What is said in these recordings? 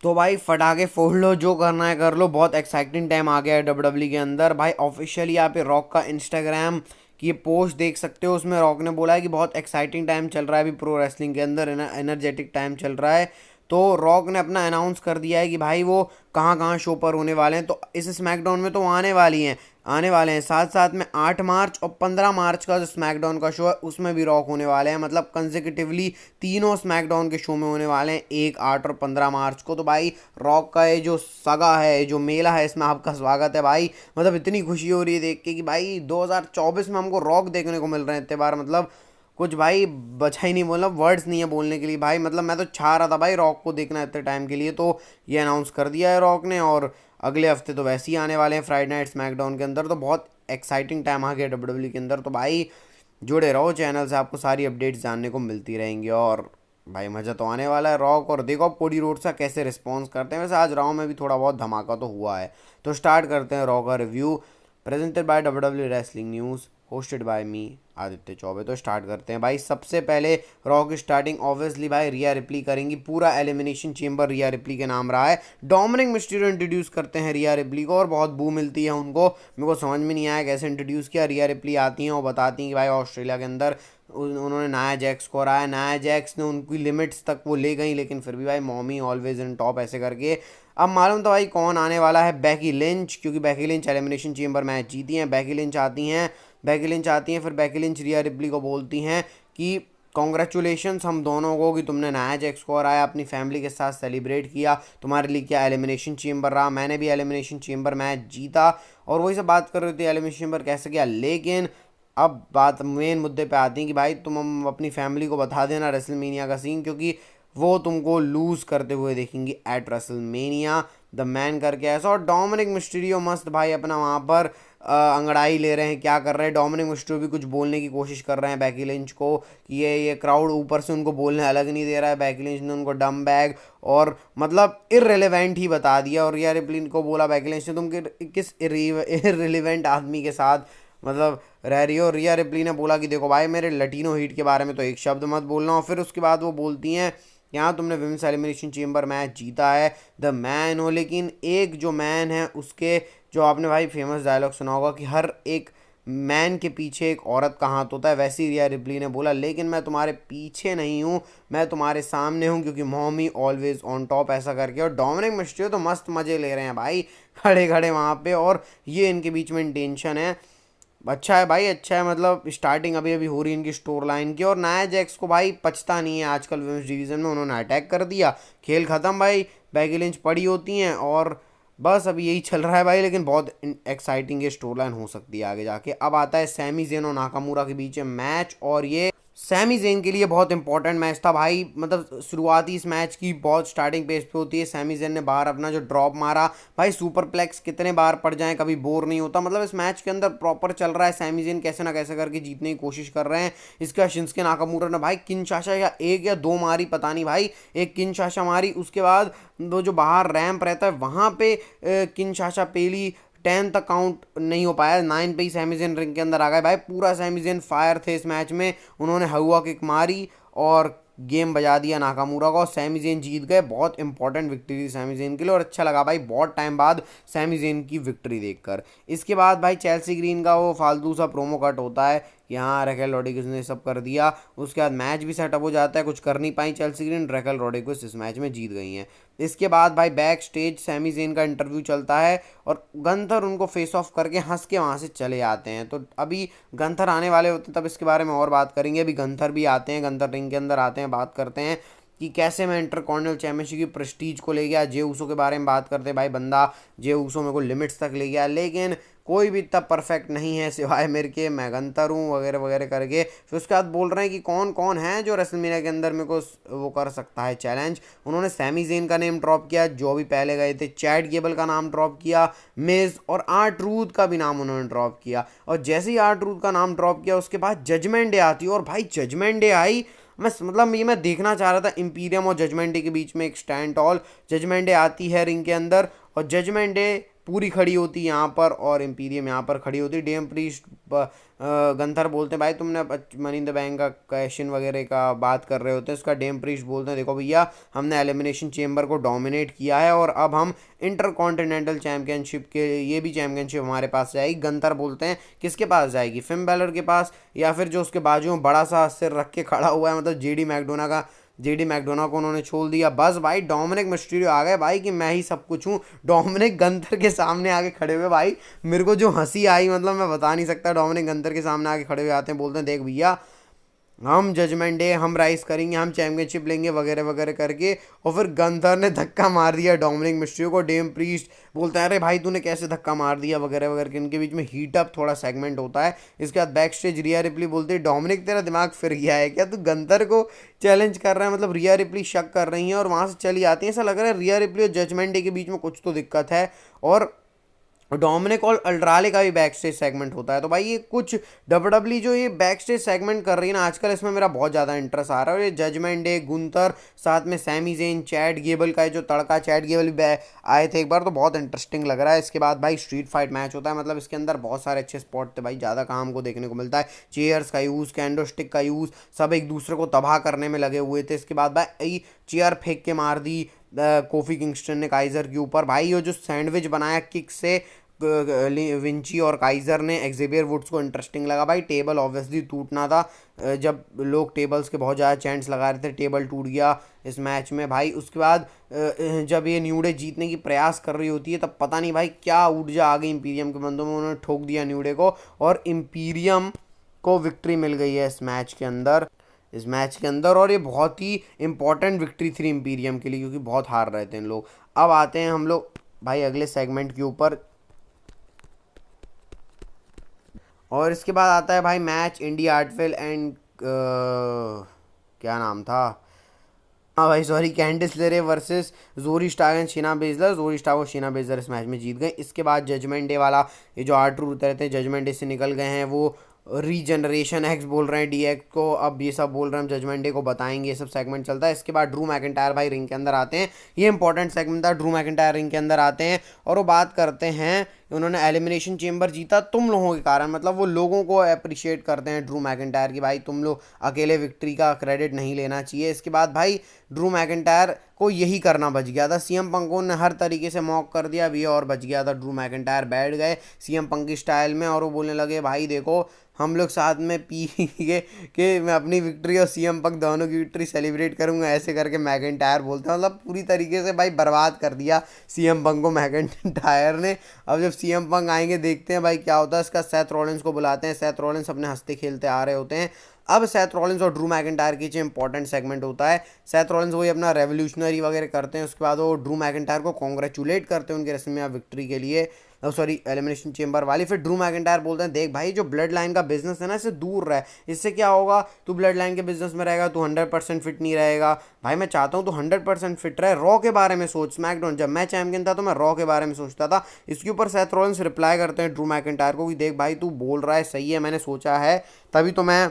तो भाई फटाके फोड़ लो, जो करना है कर लो। बहुत एक्साइटिंग टाइम आ गया है डब्ल्यूडब्ल्यू के अंदर भाई। ऑफिशियली यहाँ पे रॉक का इंस्टाग्राम की ये पोस्ट देख सकते हो। उसमें रॉक ने बोला है कि बहुत एक्साइटिंग टाइम चल रहा है अभी प्रो रेसलिंग के अंदर, एनर्जेटिक टाइम चल रहा है। तो रॉक ने अपना अनाउंस कर दिया है कि भाई वो कहाँ कहाँ शो पर होने वाले हैं। तो इस स्मैकडाउन में तो वो आने वाले हैं। साथ साथ में 8 मार्च और 15 मार्च का जो स्मैकडाउन का शो है उसमें भी रॉक होने वाले हैं। मतलब कंसेक्यूटिवली तीनों स्मैकडाउन के शो में होने वाले हैं, 1, 8 और 15 मार्च को। तो भाई रॉक का ये जो सगा है, जो मेला है, इसमें आपका स्वागत है भाई। मतलब इतनी खुशी हो रही है देख के कि भाई 2024 में हमको रॉक देखने को मिल रहे हैं इतने बार। मतलब कुछ भाई बचा ही नहीं, बोलना वर्ड्स नहीं है बोलने के लिए भाई। मतलब मैं तो चाह रहा था भाई रॉक को देखना इतने टाइम के लिए। तो ये अनाउंस कर दिया है रॉक ने। और अगले हफ्ते तो वैसे ही आने वाले हैं फ्राइडे नाइट स्मैकडाउन के अंदर। तो बहुत एक्साइटिंग टाइम आ गया डब्ल्यूडब्ल्यू के अंदर। तो भाई जुड़े रहो चैनल से, आपको सारी अपडेट्स जानने को मिलती रहेंगी। और भाई मज़ा तो आने वाला है रॉक। और देखो अब कोडी रोड्स का कैसे रिस्पॉन्स करते हैं। वैसे आज राव में भी थोड़ा बहुत धमाका तो हुआ है। तो स्टार्ट करते हैं रॉ का review, presented by WW wrestling news, hosted by me Aditya Chaubey. तो स्टार्ट करते हैं भाई। सबसे पहले रॉ की स्टार्टिंग ऑब्वियसली भाई रिया रिप्ली करेंगी। पूरा एलिमिनेशन चेंबर रिया रिप्ली के नाम रहा है। डोमिनिक मिस्टीरियो इंट्रोड्यूस करते हैं रिया रिप्ली को और बहुत बू मिलती है उनको। मेरे को समझ में नहीं आया कैसे इंट्रोड्यूस किया। रिया रिप्ली आती हैं और बताती हैं कि भाई ऑस्ट्रेलिया के अंदर उन्होंने नाया जैक्स को हराया। नाया जैक्स ने उनकी लिमिट्स तक वो ले गई, लेकिन फिर भी भाई मॉमी ऑलवेज इन टॉप ऐसे करके। अब मालूम तो भाई कौन आने वाला है, बैकी लिंच, क्योंकि Becky Lynch elimination chamber match जीती हैं। बैकी लिंच आती हैं, फिर बैकी लिंच रिया रिप्ली को बोलती हैं कि कॉन्ग्रेचुलेशंस हम दोनों को कि तुमने नाया जैक्स को हराया, अपनी फैमिली के साथ सेलिब्रेट किया। तुम्हारे लिए क्या एलिमिनेशन चेंबर रहा, मैंने भी एलिमिनेशन चेंबर मैच जीता। और वही सब बात कर रहे थे एलिमिनेशन चेंबर कैसे गया। लेकिन अब बात मेन मुद्दे पे आती है कि भाई तुम हम अपनी फैमिली को बता देना रेसलमेनिया का सीन, क्योंकि वो तुमको लूज़ करते हुए देखेंगी एट रेसलमेनिया। द मैन करके ऐसा। और डोमिनिक मिस्टीरियो मस्त भाई अपना वहाँ पर अंगड़ाई ले रहे हैं, क्या कर रहे हैं। डोमिनिक मिस्टीरियो भी कुछ बोलने की कोशिश कर रहे हैं बैकी लिंच को कि ये क्राउड ऊपर से उनको बोलने अलग नहीं दे रहा है। बैकी लिंच ने उनको डम बैग और मतलब इररिलेवेंट ही बता दिया। और रिया रिप्ली को बोला बैकी लिंच ने, तुम किस इररिलेवेंट आदमी के साथ मतलब रह रही हो। रिया रिप्ली ने बोला कि देखो भाई मेरे लटीनो हीट के बारे में तो एक शब्द मत बोलना। और फिर उसके बाद वो बोलती हैं यहाँ तुमने विमेंस एलिमिनेशन चेंबर मैच जीता है, द मैन हो, लेकिन एक जो मैन है उसके, जो आपने भाई फेमस डायलॉग सुना होगा कि हर एक मैन के पीछे एक औरत का हाथ होता है, वैसी रिया रिप्ली ने बोला। लेकिन मैं तुम्हारे पीछे नहीं हूँ, मैं तुम्हारे सामने हूँ, क्योंकि मॉमी ऑलवेज ऑन टॉप ऐसा करके। और डोमिनिक मिस्टीरियो तो मस्त मज़े ले रहे हैं भाई खड़े खड़े वहाँ पे। और ये इनके बीच में टेंशन है। अच्छा है भाई, अच्छा है। मतलब स्टार्टिंग अभी अभी हो रही है इनकी स्टोर लाइन की। और नाया जैक्स को भाई पछता नहीं है आजकल वुमेन्स डिवीज़न में, उन्होंने अटैक कर दिया, खेल ख़त्म भाई। बैगी लिंच पड़ी होती हैं और बस अभी यही चल रहा है भाई। लेकिन बहुत एक्साइटिंग ये स्टोर लाइन हो सकती है आगे जाके। अब आता है सैमी ज़ेन और नाकामुरा के बीच में मैच। और ये सैमी ज़ेन के लिए बहुत इंपॉर्टेंट मैच था भाई। मतलब शुरुआती इस मैच की बहुत स्टार्टिंग पेज पे होती है। सैमी ज़ेन ने बाहर अपना जो ड्रॉप मारा भाई, सुपर प्लेक्स कितने बार पड़ जाए कभी बोर नहीं होता। मतलब इस मैच के अंदर प्रॉपर चल रहा है। सैमी ज़ेन कैसे ना कैसे करके जीतने की कोशिश कर रहे हैं। इसका शिंस्के नाकामुरा ने भाई किनशासा या एक या दो मारी पता नहीं भाई, एक किनशासा मारी। उसके बाद वो जो बाहर रैंप रहता है वहाँ पे किनशासा पेली 10 तक काउंट नहीं हो पाया, 9 पे ही सैमी ज़ेन रिंग के अंदर आ गए भाई। पूरा सैमी ज़ेन फायर थे इस मैच में, उन्होंने हवा किक मारी और गेम बजा दिया नाकामुरा का। और सैमी ज़ेन जीत गए। बहुत इंपॉर्टेंट विक्ट्री थी सैमी ज़ेन के लिए। और अच्छा लगा भाई बहुत टाइम बाद सैमी ज़ेन की विक्ट्री देखकर। इसके बाद भाई चेल्सी ग्रीन का वो फालतू सा प्रोमो कट होता है कि हाँ रैकेल रॉड्रिगेज ने सब कर दिया। उसके बाद मैच भी सेटअप हो जाता है, कुछ कर नहीं पाई चेल्सी ग्रीन। रैकेल रॉड्रिगेज इस मैच में जीत गई हैं। इसके बाद भाई बैक स्टेज सैमी ज़ेन का इंटरव्यू चलता है और गंथर उनको फेस ऑफ करके हंस के वहाँ से चले आते हैं। तो अभी गंथर आने वाले होते हैं, तब इसके बारे में और बात करेंगे। अभी गंथर भी आते हैं, गंथर रिंग के अंदर आते हैं, बात करते हैं कि कैसे मैं इंटरकॉन्टिनेंटल चैंपियनशिप की प्रेस्टीज को ले गया। जे ऊसो के बारे में बात करते हैं भाई, बंदा जे ऊसो मेरे को लिमिट्स तक ले गया, लेकिन कोई भी इतना परफेक्ट नहीं है सिवाय मेरे के, मैं गंतर हूँ वगैरह वगैरह करके। फिर उसके बाद बोल रहे हैं कि कौन कौन है जो रेसलमेनिया के अंदर मेरे को वो कर सकता है चैलेंज। उन्होंने सैमी ज़ेन का नेम ड्रॉप किया जो भी पहले गए थे, चैट गेबल का नाम ड्रॉप किया, मिज और R-Truth का भी नाम उन्होंने ड्रॉप किया। और जैसे ही R-Truth का नाम ड्रॉप किया उसके बाद जजमेंट डे आती है। और भाई जजमेंट डे आई, मतलब ये मैं देखना चाह रहा था इंपीरियम और जजमेंट डे के बीच में एक स्टैंड टॉल। जजमेंट डे आती है रिंग के अंदर और जजमेंट डे पूरी खड़ी होती यहाँ पर और इम्पीरियम यहाँ पर खड़ी होती। डेम प्रीस्ट गंथर बोलते हैं भाई तुमने मनी इन द बैंक का क्वेश्चन वगैरह का बात कर रहे होते हैं, इसका डेम प्रीस्ट बोलते हैं देखो भैया हमने एलिमिनेशन चेम्बर को डोमिनेट किया है और अब हम इंटर कॉन्टिनेंटल चैंपियनशिप के ये भी चैंपियनशिप हमारे पास जाएगी। गंथर बोलते हैं किसके पास जाएगी, फिन बैलर के पास या फिर जो उसके बाजू में बड़ा सा सिर रख के खड़ा हुआ है मतलब जेडी मैकडोना को उन्होंने छोड़ दिया। बस भाई डोमिनिक मिस्टीरियो आ गए भाई कि मैं ही सब कुछ हूँ। डोमिनिक गंथर के सामने आके खड़े हुए भाई मेरे को जो हंसी आई मतलब मैं बता नहीं सकता। डोमिनिक गंथर के सामने आके खड़े हुए आते हैं, बोलते हैं देख भैया हम जजमेंट डे हम राइज करेंगे, हम चैंपियनशिप लेंगे वगैरह वगैरह करके। और फिर गंथर ने धक्का मार दिया डोमिनिक मिस्ट्रियो को। डेम प्रीस्ट बोलता है अरे भाई तूने कैसे धक्का मार दिया वगैरह वगैरह के। इनके बीच में हीट अप थोड़ा सेगमेंट होता है। इसके बाद बैक स्टेज रिया रिप्ली बोलती है डोमिनिक तेरा दिमाग फिर गया है क्या, तू गंथर को चैलेंज कर रहा है। मतलब रिया रिप्ली शक कर रही है और वहाँ से चली आती है। ऐसा लग रहा है रिया रिप्ली और जजमेंट डे के बीच में कुछ तो दिक्कत है। और डोमिनिक और अल्ट्राले का भी बैक स्टेज सेगमेंट होता है। तो भाई ये कुछ डब्ल्यूडब्ल्यू जो ये बैक स्टेज सेगमेंट कर रही है ना आजकल, इसमें मेरा बहुत ज़्यादा इंटरेस्ट आ रहा है। और ये जजमेंट डे, गुंथर, साथ में सैमी ज़ेन, चैट गेबल का जो तड़का, चैट गेबल भी आए थे एक बार, तो बहुत इंटरेस्टिंग लग रहा है। इसके बाद भाई स्ट्रीट फाइट मैच होता है। मतलब इसके अंदर बहुत सारे अच्छे स्पॉट थे भाई, ज़्यादा काम को देखने को मिलता है। चेयर्स का यूज़, कैंडो स्टिक का यूज़, सब एक दूसरे को तबाह करने में लगे हुए थे। इसके बाद भाई चेयर फेंक के मार दी कोफी किंगस्टन ने काइजर के ऊपर। भाई ये जो सैंडविच बनाया किक से विंची और काइजर ने एक्जेवियर वुड्स को, इंटरेस्टिंग लगा भाई। टेबल ऑब्वियसली टूटना था, जब लोग टेबल्स के बहुत ज़्यादा चैंट्स लगा रहे थे, टेबल टूट गया इस मैच में भाई। उसके बाद जब ये न्यू डे जीतने की प्रयास कर रही होती है तब पता नहीं भाई क्या ऊर्जा आ गई इंपीरियम के बंदों में, उन्होंने ठोक दिया न्यू डे को और इंपीरियम को विक्ट्री मिल गई है इस मैच के अंदर। और ये बहुत ही इंपॉर्टेंट विक्ट्री थी इंपीरियम के लिए क्योंकि बहुत हार रहे थे इन लोग। अब आते हैं हम लोग भाई अगले सेगमेंट के ऊपर और इसके बाद आता है भाई मैच इंडिया आर्टवेल एंड क्या नाम था, हाँ भाई सॉरी, कैंडिस लेरे वर्सेस जोरी स्टार एंड शीना बेजलर। जोरी स्टार और शीना बेजलर इस मैच में जीत गए। इसके बाद जजमेंट डे वाला ये जो आर्ट रूट रहते हैं जजमेंट डे से निकल गए हैं, वो रीजनरेशन एक्स बोल रहे हैं डी एक्स को, अब ये सब बोल रहे हैं हम जजमेंट डे को बताएंगे, ये सब सेगमेंट चलता है। इसके बाद ड्रू मैकिंटायर भाई रिंग के अंदर आते हैं, ये इंपॉर्टेंट सेगमेंट था। ड्रू मैकिंटायर रिंग के अंदर आते हैं और वो बात करते हैं उन्होंने एलिमिनेशन चेंबर जीता तुम लोगों के कारण। मतलब वो लोगों को अप्रिशिएट करते हैं ड्रू मैकिंटायर की, भाई तुम लोग अकेले विक्ट्री का क्रेडिट नहीं लेना चाहिए। इसके बाद भाई ड्रू मैकिंटायर को यही करना बच गया था, सीएम पंक ने हर तरीके से मॉक कर दिया, अब ये और बच गया था। ड्रू मैकिंटायर बैठ गए सीएम पंक की स्टाइल में और वो बोलने लगे भाई देखो हम लोग साथ में पी के कि मैं अपनी विक्ट्री और सीएम पंक दोनों की विक्ट्री सेलिब्रेट करूंगा, ऐसे करके मैकिंटायर बोलते हैं। मतलब पूरी तरीके से भाई बर्बाद कर दिया सीएम पंक को मैकिंटायर ने। अब जब सीएम पंक आएंगे देखते हैं भाई क्या होता है। इसका सेथ रॉलिंस को बुलाते हैं, सेथ रॉलिंस अपने हंसते खेलते आ रहे होते हैं। अब सेथ रॉलिंस और ड्रू मैकिंटायर के बीच इंपॉर्टेंट सेगमेंट होता है। सेथ रॉलिंस वही अपना रेवोल्यूशनरी वगैरह करते हैं, उसके बाद वो ड्रू मैकिंटायर को कॉन्ग्रेचुलेट करते हैं उनके रेसलमेनिया विक्ट्री के लिए, सॉरी एलिमिनेशन चेंबर वाली। फिर ड्रू मैकिंटायर बोलते हैं देख भाई जो ब्लड लाइन का बिजनेस है ना इससे दूर रहे, इससे क्या होगा तू ब्लड लाइन के बिजनेस में रहेगा, तू 100% फिट नहीं रहेगा। भाई मैं चाहता हूँ तू 100% फिट रहे, रॉ के बारे में सोच। स्मैकडाउन जब मैं चैंपियन था तो मैं रॉ के बारे में सोचता था। इसके ऊपर सेथ रॉलिंस रिप्लाई करते हैं ड्रू मैकिंटायर को कि देख भाई तू बोल रहा है सही है, मैंने सोचा है तभी तो मैं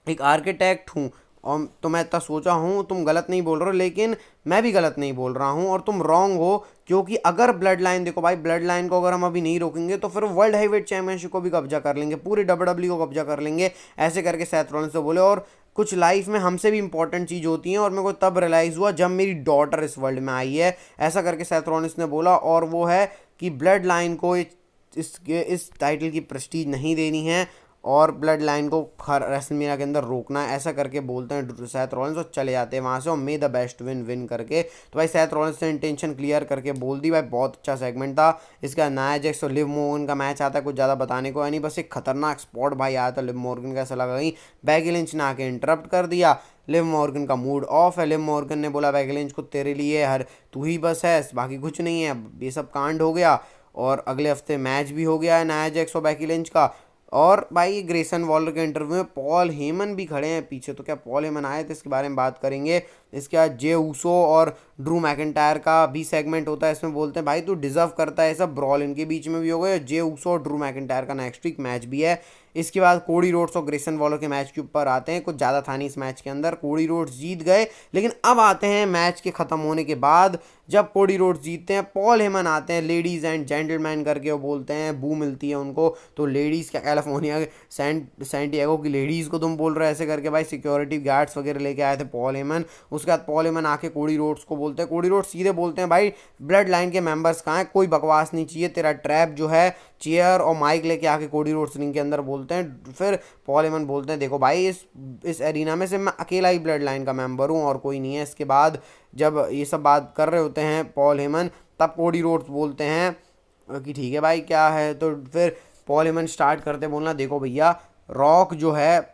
एक आर्किटेक्ट हूँ और तो मैं इतना सोचा हूँ, तुम गलत नहीं बोल रहे हो लेकिन मैं भी गलत नहीं बोल रहा हूँ और तुम रॉन्ग हो। क्योंकि अगर ब्लड लाइन देखो भाई, ब्लड लाइन को अगर हम अभी नहीं रोकेंगे तो फिर वर्ल्ड हैवीवेट चैंपियनशिप को भी कब्जा कर लेंगे, पूरे डब्ल्यूडब्ल्यू को कब्जा कर लेंगे, ऐसे करके सेथ रॉलिंस से बोले। और कुछ लाइफ में हमसे भी इंपॉर्टेंट चीज़ होती हैं और मेरे को तब रियलाइज़ हुआ जब मेरी डॉटर इस वर्ल्ड में आई है, ऐसा करके सेथ रॉलिंस ने बोला। और वो है कि ब्लड लाइन को इस टाइटल की प्रेस्टीज नहीं देनी है और ब्लड लाइन को रेसलमेनिया के अंदर रोकना है, ऐसा करके बोलते हैं सेथ रॉलिंस और चले जाते हैं वहाँ से और मे द बेस्ट विन करके। तो भाई सेथ रॉलिंस ने इंटेंशन क्लियर करके बोल दी भाई, बहुत अच्छा सेगमेंट था। इसका नाया जैक्स और लिव मॉर्गन का मैच आता है, कुछ ज़्यादा बताने को है नहीं, बस एक खतरनाक स्पॉट भाई आया था लिव मॉर्गन का, ऐसा लगा कहीं बैकी लिंच ने आके इंटरप्ट कर दिया। लिव मॉर्गन का मूड ऑफ है, लिव मॉर्गन ने बोला बैकी लिंच को तेरे लिए हर तू ही बस है, बाकी कुछ नहीं है। ये सब कांड हो गया और अगले हफ्ते मैच भी हो गया है नाया जैक्स और बैकी लिंच का। और भाई ग्रेसन वॉलर के इंटरव्यू में पॉल हेमन भी खड़े हैं पीछे, तो क्या पॉल हेमन आए थे इसके बारे में बात करेंगे। इसके बाद जे ऊसो और ड्रू मैकिंटायर का भी सेगमेंट होता है, इसमें बोलते हैं भाई तू डिजर्व करता है सब, ब्रॉल इनके बीच में भी हो गया, जे ऊसो और ड्रू मैकिंटायर का नेक्स्ट वीक मैच भी है। इसके बाद कोडी रोड्स और ग्रेसन वॉलर के मैच के ऊपर आते हैं, कुछ ज़्यादा था नहीं इस मैच के अंदर, कोडी रोड्स जीत गए। लेकिन अब आते हैं मैच के ख़त्म होने के बाद, जब कोडी रोड्स जीतते हैं, पॉल हेमन आते हैं, लेडीज़ एंड जेंटलमैन करके वो बोलते हैं, बू मिलती है उनको। तो लेडीज़ क्या, कैलिफोर्निया सैंटियागो की लेडीज़ को तुम बोल रहे हो ऐसे करके, भाई सिक्योरिटी गार्ड्स वगैरह लेके आए थे पॉल हेमन। उसके बाद पॉल हेमन आके कोडी रोड्स को बोलते हैं, कोडी रोड्स सीधे बोलते हैं भाई ब्लड लाइन के मेंबर्स कहाँ हैं, कोई बकवास नहीं चाहिए, तेरा ट्रैप जो है, चेयर और माइक लेके आके कोडी रोड्स रिंग के अंदर बोलते हैं। फिर पॉल हेमन बोलते हैं देखो भाई इस एरिना में से मैं अकेला ही ब्लड लाइन का मेंबर हूँ और कोई नहीं है। इसके बाद जब ये सब बात कर रहे होते हैं पॉल हेमन, तब कोडी रोड्स बोलते हैं कि ठीक है भाई क्या है। तो फिर पॉल हेमन स्टार्ट करते बोलना, देखो भैया रॉक जो है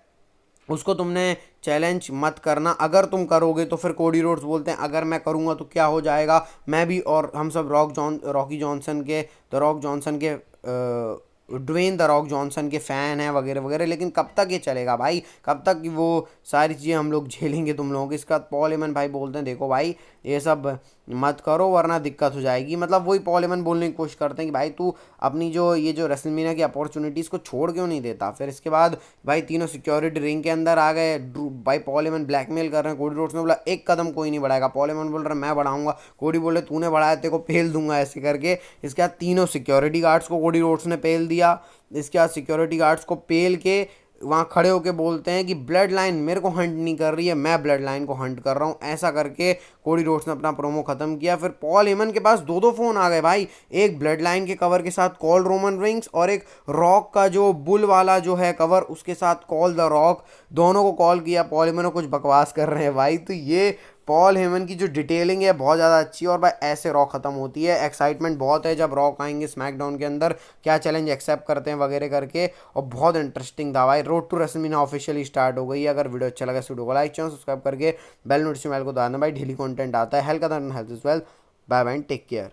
उसको तुमने चैलेंज मत करना, अगर तुम करोगे तो फिर कोडी रोड्स बोलते हैं अगर मैं करूँगा तो क्या हो जाएगा, मैं भी और हम सब रॉकी जॉनसन के, द रॉक जॉनसन के ड्वेन द रॉक जॉनसन के फ़ैन हैं वगैरह वगैरह। लेकिन कब तक ये चलेगा भाई, कब तक वो सारी चीज़ें हम लोग झेलेंगे तुम लोगों की। इसके बाद पॉल हेमन भाई बोलते हैं देखो भाई ये सब मत करो वरना दिक्कत हो जाएगी। मतलब वही पॉल हेमन बोलने की कोशिश करते हैं कि भाई तू अपनी जो ये जो रेसलमेनिया की अपॉर्चुनिटीज़ को छोड़ क्यों नहीं देता। फिर इसके बाद भाई तीनों सिक्योरिटी रिंग के अंदर आ गए, भाई पॉल हेमन ब्लैकमेल कर रहे हैं, कोडी रोड्स ने बोला एक कदम कोई नहीं बढ़ाएगा, पॉल हेमन बोल रहा है मैं बढ़ाऊंगा, कोडी बोले तूने बढ़ाया तेरे को पेल दूंगा ऐसे करके। इसके बाद तीनों सिक्योरिटी गार्ड्स को कोडी रोड्स ने पेल दिया। इसके बाद सिक्योरिटी गार्ड्स को पेल के वहाँ खड़े होके बोलते हैं कि ब्लड लाइन मेरे को हंट नहीं कर रही है, मैं ब्लड लाइन को हंट कर रहा हूँ, ऐसा करके कोडी रोड्स ने अपना प्रोमो खत्म किया। फिर पॉल हेमन के पास दो दो फ़ोन आ गए भाई, एक ब्लड लाइन के कवर के साथ कॉल रोमन रिंग्स और एक रॉक का जो बुल वाला जो है कवर उसके साथ कॉल द रॉक, दोनों को कॉल किया। पॉल हेमन कुछ बकवास कर रहे हैं भाई। तो ये पॉल हेमन की जो डिटेलिंग है बहुत ज़्यादा अच्छी है और भाई ऐसे रॉ ख़त्म होती है। एक्साइटमेंट बहुत है जब रॉक आएंगे स्मैकडाउन के अंदर, क्या चैलेंज एक्सेप्ट करते हैं वगैरह करके, और बहुत इंटरेस्टिंग था भाई। Road to WrestleMania officially start हो गई है। अगर वीडियो अच्छा लगा इस वीडियो को लाइक चैनल सब्सक्राइब करके बेल नोटिफिकेशन बेल को दबाना भाई, डेली कंटेंट आता है। हेल्थ का health is well, bye bye, take care.